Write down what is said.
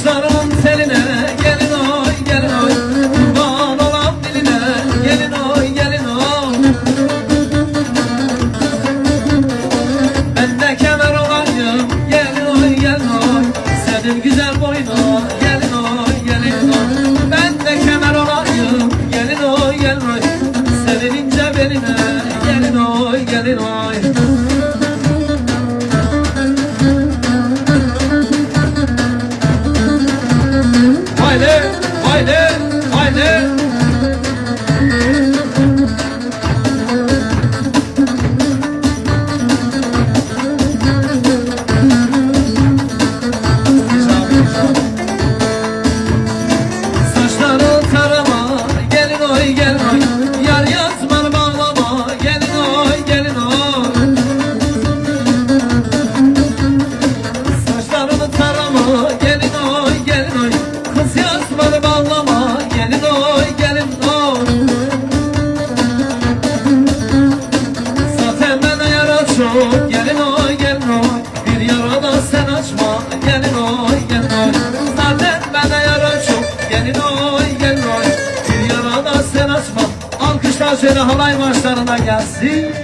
Saçlarının teline gelin oy gelin oy, kurban olan diline gelin oy gelin oy. Ben de kemer olayım gelin oy gelin oy, senin güzel boyuna gelin oy gelin oy. Ben de kemer olayım gelin oy gelin oy, senin ince beline gelin oy gelin oy. Haydi, haydi, haydi. Saçları tarama, gelin oy, gelin oy. Yar yatmalı bağlama, gelin oy, gelin oy. Saçlarını tarama, gelin oy, gelin oy. Kız yatmalı bağlama, gelin oy, gelin oy. Zaten bana yara çok, gelin oy, gelin oy. Bir yara da sen açma, gelin oy, gelin oy. Zaten bana yara çok, gelin oy, gelin oy. Bir yara da sen açma. Alkışlar şöyle halay maçlarına gelsin.